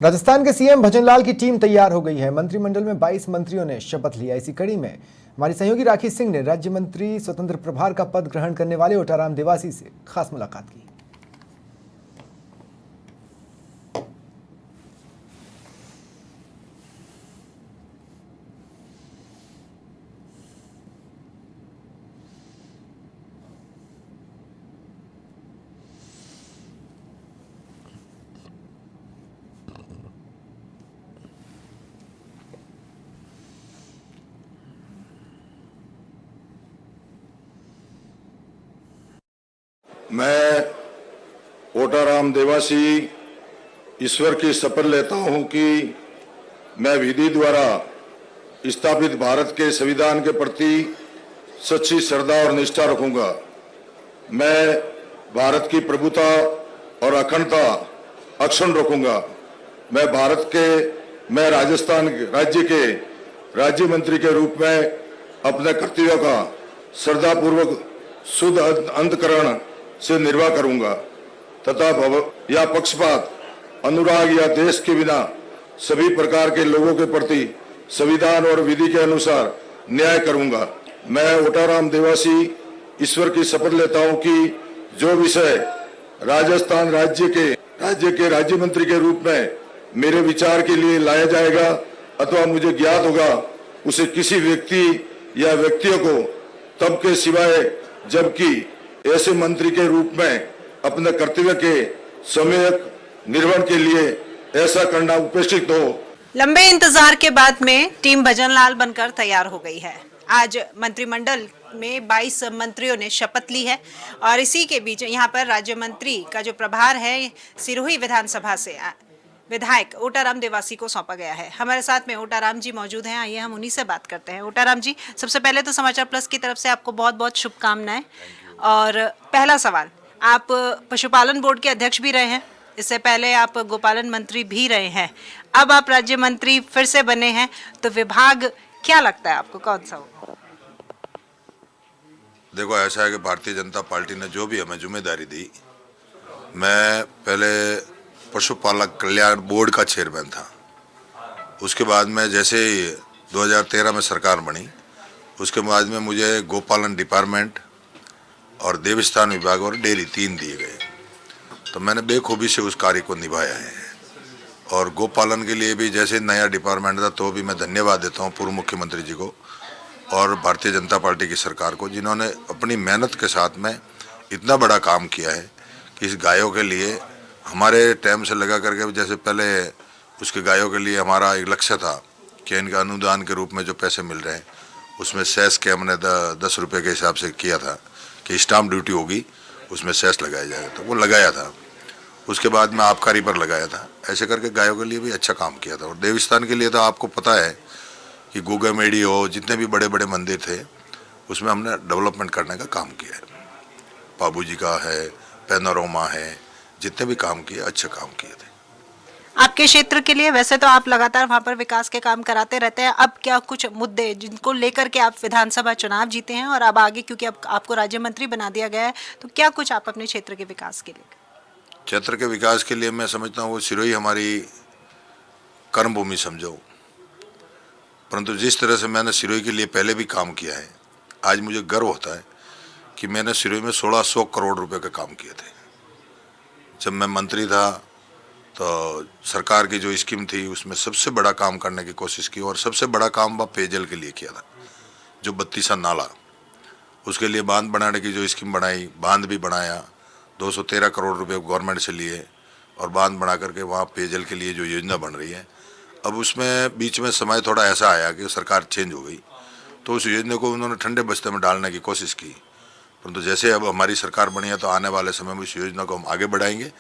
राजस्थान के सीएम भजनलाल की टीम तैयार हो गई है। मंत्रिमंडल में 22 मंत्रियों ने शपथ लिया। इसी कड़ी में हमारी सहयोगी राखी सिंह ने राज्य मंत्री स्वतंत्र प्रभार का पद ग्रहण करने वाले ओटाराम देवासी से खास मुलाकात की। मैं ओटाराम देवासी ईश्वर की शपथ लेता हूं कि मैं विधि द्वारा स्थापित भारत के संविधान के प्रति सच्ची श्रद्धा और निष्ठा रखूंगा। मैं भारत की प्रभुता और अखंडता अक्षुण्ण रखूंगा। मैं राजस्थान राज्य के राज्य मंत्री के रूप में अपने कर्तव्यों का श्रद्धापूर्वक शुद्ध अंतःकरण से निर्वाह करूंगा तथा या पक्षपात, अनुराग या देश के बिना सभी प्रकार के लोगों के प्रति संविधान और विधि के अनुसार न्याय करूंगा। मैं ओटाराम देवासी ईश्वर की शपथ लेता हूं कि जो विषय राजस्थान राज्य के राज्य मंत्री के रूप में मेरे विचार के लिए लाया जाएगा अथवा मुझे ज्ञात होगा, उसे किसी व्यक्ति या व्यक्तियों को तब के सिवाय जबकि ऐसे मंत्री के रूप में अपने कर्तव्य के सम्यक निर्वहन के लिए ऐसा करना उपेक्षित हो। लंबे इंतजार के बाद में टीम भजनलाल बनकर तैयार हो गई है। आज मंत्रिमंडल में 22 मंत्रियों ने शपथ ली है और इसी के बीच यहाँ पर राज्य मंत्री का जो प्रभार है सिरोही विधानसभा से विधायक ओटाराम देवासी को सौंपा गया है। हमारे साथ में ओटाराम जी मौजूद हैं, आइए हम उन्हीं से बात करते हैं। ओटाराम जी, सबसे पहले तो समाचार प्लस की तरफ से आपको बहुत बहुत शुभकामनाएं। और पहला सवाल, आप पशुपालन बोर्ड के अध्यक्ष भी रहे हैं, इससे पहले आप गोपालन मंत्री भी रहे हैं, अब आप राज्य मंत्री फिर से बने हैं, तो विभाग क्या लगता है आपको कौन सा होगा? देखो, ऐसा है कि भारतीय जनता पार्टी ने जो भी हमें जिम्मेदारी दी, मैं पहले पशुपालक कल्याण बोर्ड का चेयरमैन था। उसके बाद में जैसे ही 2013 में सरकार बनी, उसके बाद में मुझे गोपालन डिपार्टमेंट और देवस्थान विभाग और डेयरी 3 दिए गए, तो मैंने बेखूबी से उस कार्य को निभाया है। और गोपालन के लिए भी जैसे नया डिपार्टमेंट था, तो भी मैं धन्यवाद देता हूँ पूर्व मुख्यमंत्री जी को और भारतीय जनता पार्टी की सरकार को, जिन्होंने अपनी मेहनत के साथ में इतना बड़ा काम किया है कि इस गायों के लिए हमारे टाइम से लगा करके, जैसे पहले उसके गायों के लिए हमारा एक लक्ष्य था कि इनका अनुदान के रूप में जो पैसे मिल रहे हैं उसमें सेस के हमने 10 रुपये के हिसाब से किया था कि स्टाम्प ड्यूटी होगी, उसमें सेस लगाया जाएगा, तो वो लगाया था। उसके बाद में आबकारी पर लगाया था। ऐसे करके गायों के लिए भी अच्छा काम किया था। और देवस्थान के लिए तो आपको पता है कि गुगा मेडी हो, जितने भी बड़े बड़े मंदिर थे उसमें हमने डेवलपमेंट करने का काम किया है। बाबू जी का है, पैनोरमा है, जितने भी काम किए अच्छे काम किए थे। आपके क्षेत्र के लिए वैसे तो आप लगातार वहां पर विकास के काम कराते रहते हैं, अब क्या कुछ मुद्दे जिनको लेकर के आप विधानसभा चुनाव जीते हैं और अब आगे क्योंकि अब आपको राज्य मंत्री बना दिया गया है, तो क्या कुछ आप अपने क्षेत्र के विकास के लिए? क्षेत्र के विकास के लिए मैं समझता हूँ वो सिरोही हमारी कर्मभूमि समझो, परंतु जिस तरह से मैंने सिरोही के लिए पहले भी काम किया है, आज मुझे गर्व होता है कि मैंने सिरोही में 1600 करोड़ रुपए के काम किए थे। जब मैं मंत्री था तो सरकार की जो स्कीम थी उसमें सबसे बड़ा काम करने की कोशिश की और सबसे बड़ा काम वह पेयजल के लिए किया था। जो 32 नाला, उसके लिए बांध बनाने की जो स्कीम बनाई, बांध भी बनाया, 213 करोड़ रुपए गवर्नमेंट से लिए और बांध बना करके वहाँ पेयजल के लिए जो योजना बन रही है। अब उसमें बीच में समय थोड़ा ऐसा आया कि सरकार चेंज हो गई, तो उस योजना को उन्होंने ठंडे बस्ते में डालने की कोशिश की, परंतु जैसे अब हमारी सरकार बनी है तो आने वाले समय में इस योजना को हम आगे बढ़ाएंगे।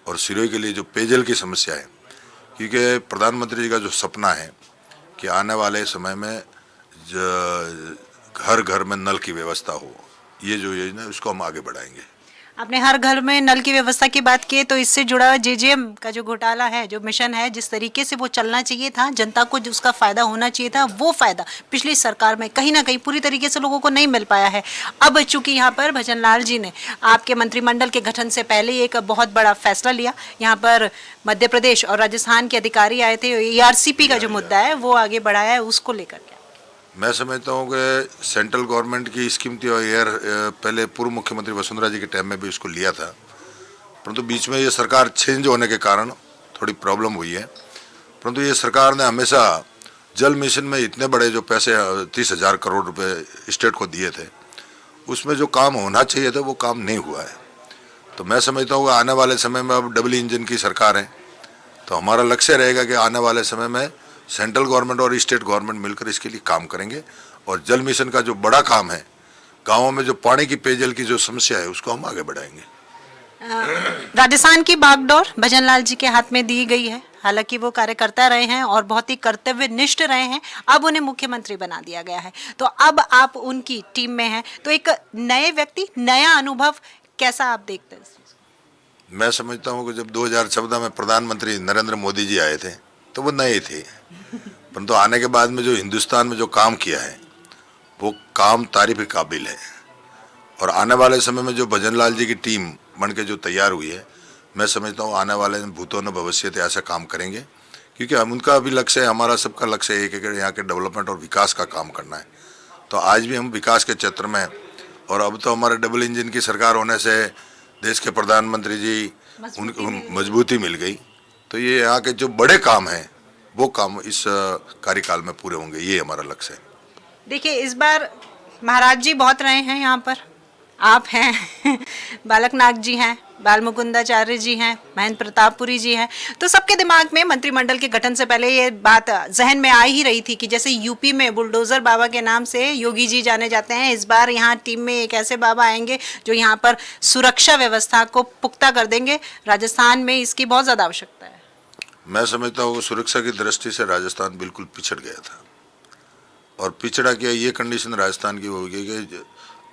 और सिरोही के लिए जो पेयजल की समस्या है, क्योंकि प्रधानमंत्री जी का जो सपना है कि आने वाले समय में हर घर में नल की व्यवस्था हो, ये जो योजना है उसको हम आगे बढ़ाएंगे। आपने हर घर में नल की व्यवस्था की बात की, तो इससे जुड़ा जेजेएम का जो घोटाला है, जो मिशन है, जिस तरीके से वो चलना चाहिए था, जनता को जो उसका फायदा होना चाहिए था, वो फायदा पिछली सरकार में कहीं ना कहीं पूरी तरीके से लोगों को नहीं मिल पाया है। अब चूंकि यहाँ पर भजन लाल जी ने आपके मंत्रिमंडल के गठन से पहले एक बहुत बड़ा फैसला लिया, यहाँ पर मध्य प्रदेश और राजस्थान के अधिकारी आए थे, ईआरसीपी का जो मुद्दा है वो आगे बढ़ाया है, उसको लेकर के मैं समझता हूँ कि सेंट्रल गवर्नमेंट की स्कीम थी और पहले पूर्व मुख्यमंत्री वसुंधरा जी के टाइम में भी उसको लिया था, परंतु बीच में ये सरकार चेंज होने के कारण थोड़ी प्रॉब्लम हुई है। परंतु ये सरकार ने हमेशा जल मिशन में इतने बड़े जो पैसे 30,000 करोड़ रुपए स्टेट को दिए थे, उसमें जो काम होना चाहिए था वो काम नहीं हुआ है। तो मैं समझता हूँ कि आने वाले समय में अब डबल इंजन की सरकार है, तो हमारा लक्ष्य रहेगा कि आने वाले समय में सेंट्रल गवर्नमेंट और स्टेट गवर्नमेंट मिलकर इसके लिए काम करेंगे और जल मिशन का जो बड़ा काम है, गाँवों में जो पानी की पेयजल की जो समस्या है उसको हम आगे बढ़ाएंगे। राजस्थान की बागडोर भजन लाल जी के हाथ में दी गई है। हालांकि वो कार्यकर्ता रहे हैं और बहुत ही कर्तव्यनिष्ठ रहे हैं, अब उन्हें मुख्यमंत्री बना दिया गया है, तो अब आप उनकी टीम में हैं, तो एक नए व्यक्ति, नया अनुभव, कैसा आप देखते हैं? मैं समझता हूँ कि जब 2014 में प्रधानमंत्री नरेंद्र मोदी जी आए थे तो वो नए थे, परंतु आने के बाद में जो हिंदुस्तान में जो काम किया है वो काम तारीफ के काबिल है। और आने वाले समय में जो भजन लाल जी की टीम बन के जो तैयार हुई है, मैं समझता हूँ आने वाले भूतों न भविष्य ऐसा काम करेंगे, क्योंकि हम उनका भी लक्ष्य है, हमारा सबका लक्ष्य है कि यहाँ के डेवलपमेंट और विकास का काम करना है। तो आज भी हम विकास के क्षेत्र में, और अब तो हमारे डबल इंजन की सरकार होने से देश के प्रधानमंत्री जी उनको मजबूती मिल गई, तो ये यहाँ के जो बड़े काम हैं वो काम इस कार्यकाल में पूरे होंगे, ये हमारा लक्ष्य है। देखिए, इस बार महाराज जी बहुत रहे हैं यहाँ पर, आप हैं बालकनाथ जी हैं, बाल मुकुंदाचार्य जी हैं, महेंद्र प्रतापपुरी जी हैं, तो सबके दिमाग में मंत्रिमंडल के गठन से पहले ये बात जहन में आ ही रही थी कि जैसे यूपी में बुलडोजर बाबा के नाम से योगी जी जाने जाते हैं, इस बार यहाँ टीम में एक ऐसे बाबा आएंगे जो यहाँ पर सुरक्षा व्यवस्था को पुख्ता कर देंगे। राजस्थान में इसकी बहुत ज़्यादा आवश्यकता है। मैं समझता हूँ सुरक्षा की दृष्टि से राजस्थान बिल्कुल पिछड़ गया था, और पिछड़ा क्या, ये कंडीशन राजस्थान की होगी कि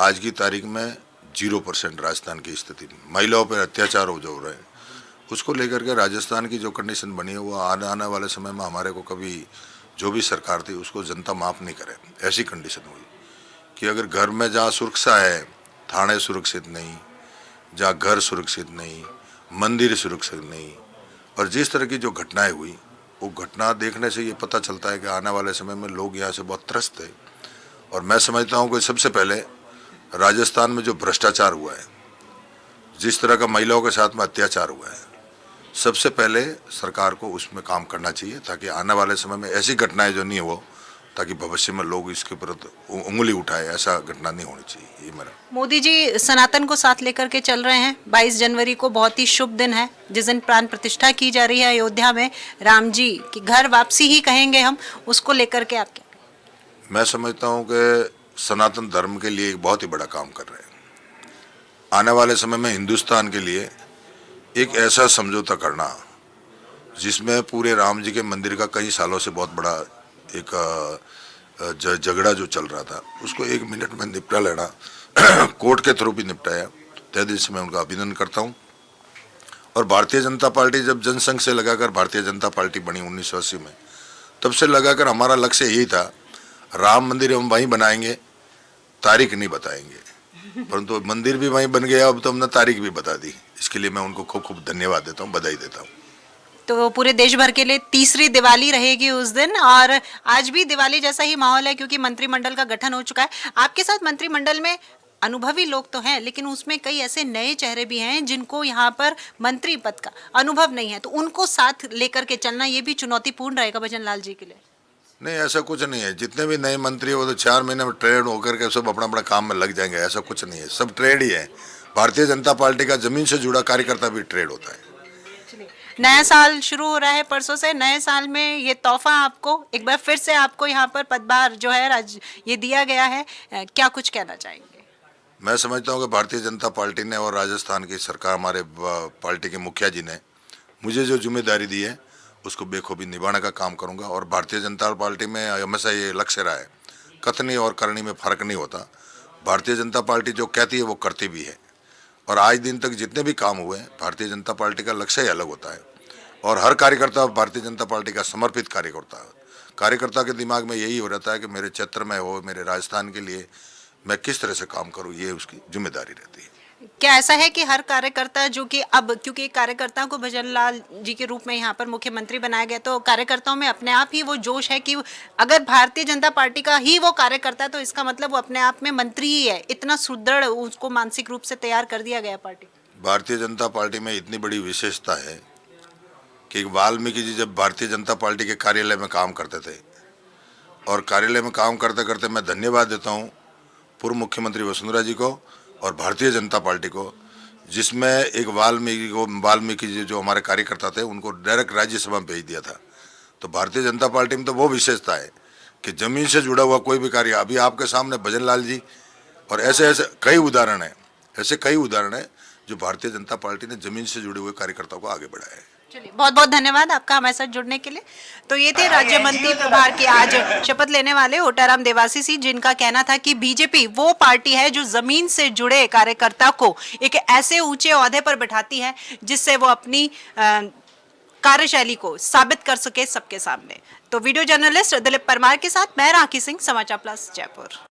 आज की तारीख में 0% राजस्थान की स्थिति, महिलाओं पर अत्याचार हो जो रहे हैं, उसको लेकर के राजस्थान की जो कंडीशन बनी है वो आने वाले समय में हमारे को कभी जो भी सरकार थी उसको जनता माफ़ नहीं करे। ऐसी कंडीशन हुई कि अगर घर में जहाँ सुरक्षा है, थाने सुरक्षित नहीं, जहाँ घर सुरक्षित नहीं, मंदिर सुरक्षित नहीं, और जिस तरह की जो घटनाएं हुई, वो घटना देखने से ये पता चलता है कि आने वाले समय में लोग यहाँ से बहुत त्रस्त है। और मैं समझता हूँ कि सबसे पहले राजस्थान में जो भ्रष्टाचार हुआ है, जिस तरह का महिलाओं के साथ में अत्याचार हुआ है, सबसे पहले सरकार को उसमें काम करना चाहिए, ताकि आने वाले समय में ऐसी घटनाएं जो नहीं हो, ताकि भविष्य में लोग इसके ऊपर उंगली उठाए, ऐसा घटना नहीं होनी चाहिए। ये मेरा। मोदी जी सनातन को साथ लेकर के चल रहे हैं। 22 जनवरी को बहुत ही शुभ दिन है, जिस दिन प्राण प्रतिष्ठा की जा रही है अयोध्या में, राम जी की घर वापसी ही कहेंगे हम, उसको लेकर के आप क्या? मैं समझता हूँ कि सनातन धर्म के लिए एक बहुत ही बड़ा काम कर रहे हैं। आने वाले समय में हिंदुस्तान के लिए एक ऐसा समझौता करना जिसमें पूरे राम जी के मंदिर का कई सालों से बहुत बड़ा एक झगड़ा जो चल रहा था, उसको 1 मिनट में निपटा लेना, कोर्ट के थ्रू भी निपटाया, तय दिल से मैं उनका अभिनंदन करता हूँ। और भारतीय जनता पार्टी जब जनसंघ से लगाकर भारतीय जनता पार्टी बनी 1980 में, तब से लगाकर हमारा लक्ष्य यही था, राम मंदिर हम वहीं बनाएंगे, तारीख नहीं बताएंगे, परंतु मंदिर भी वहीं बन गया, अब तो हमने तारीख भी बता दी। इसके लिए मैं उनको खूब खूब धन्यवाद देता हूँ, बधाई देता हूँ। तो पूरे देश भर के लिए तीसरी दिवाली रहेगी उस दिन, और आज भी दिवाली जैसा ही माहौल है क्योंकि मंत्रिमंडल का गठन हो चुका है। आपके साथ मंत्रिमंडल में अनुभवी लोग तो हैं, लेकिन उसमें कई ऐसे नए चेहरे भी हैं जिनको यहाँ पर मंत्री पद का अनुभव नहीं है, तो उनको साथ लेकर के चलना ये भी चुनौतीपूर्ण रहेगा भजन लाल जी के लिए। नहीं, ऐसा कुछ नहीं है। जितने भी नए मंत्री हो तो 4 महीने में ट्रेड होकर के सब अपना अपना काम में लग जाएंगे, ऐसा कुछ नहीं है, सब ट्रेड ही है। भारतीय जनता पार्टी का जमीन से जुड़ा कार्यकर्ता भी ट्रेड होता है। नया साल शुरू हो रहा है परसों से, नए साल में ये तोहफा आपको एक बार फिर से आपको यहाँ पर पदभार जो है ये दिया गया है, क्या कुछ कहना चाहेंगे? मैं समझता हूँ कि भारतीय जनता पार्टी ने और राजस्थान की सरकार, हमारे पार्टी के मुखिया जी ने मुझे जो जिम्मेदारी दी है उसको बेखूबी निभाने का काम करूँगा। और भारतीय जनता पार्टी में हमेशा ये लक्ष्य रहा है, कथनी और करनी में फ़र्क नहीं होता। भारतीय जनता पार्टी जो कहती है वो करती भी है, और आज दिन तक जितने भी काम हुए हैं, भारतीय जनता पार्टी का लक्ष्य ही अलग होता है और हर कार्यकर्ता भारतीय जनता पार्टी का समर्पित कार्यकर्ता के दिमाग में यही हो रहता है कि मेरे क्षेत्र में हो, मेरे राजस्थान के लिए मैं किस तरह से काम करूं, ये उसकी जिम्मेदारी रहती है। क्या ऐसा है कि हर कार्यकर्ता जो कि अब क्योंकि कार्यकर्ताओं को भजन लाल जी के रूप में यहाँ पर मुख्यमंत्री बनाया गया, तो कार्यकर्ताओं में अपने आप ही वो जोश है कि अगर भारतीय जनता पार्टी का ही वो कार्यकर्ता है तो इसका मतलब वो अपने आप में मंत्री ही है, इतना सुदृढ़ उसको मानसिक रूप से तैयार कर दिया गया पार्टी। भारतीय जनता पार्टी में इतनी बड़ी विशेषता है कि वाल्मीकि जी जब भारतीय जनता पार्टी के कार्यालय में काम करते थे और कार्यालय में काम करते करते मैं धन्यवाद देता हूँ पूर्व मुख्यमंत्री वसुंधरा जी को और भारतीय जनता पार्टी को, जिसमें एक वाल्मीकि जी जो हमारे कार्यकर्ता थे उनको डायरेक्ट राज्यसभा में भेज दिया था। तो भारतीय जनता पार्टी में तो वो विशेषता है कि जमीन से जुड़ा हुआ कोई भी कार्य, अभी आपके सामने भजन लाल जी और ऐसे कई उदाहरण हैं जो भारतीय जनता पार्टी ने जमीन से जुड़े हुए कार्यकर्ताओं को आगे बढ़ाया है। चलिए, बहुत बहुत धन्यवाद आपका हमारे साथ जुड़ने के लिए। तो ये थे राज्य मंत्री प्रभार के आज शपथ लेने वाले ओटाराम देवासी, जिनका कहना था कि बीजेपी वो पार्टी है जो जमीन से जुड़े कार्यकर्ता को एक ऐसे ऊंचे ओहदे पर बैठाती है जिससे वो अपनी कार्यशैली को साबित कर सके सबके सामने। तो वीडियो जर्नलिस्ट दिलीप परमार के साथ मैं राखी सिंह, समाचार प्लस जयपुर।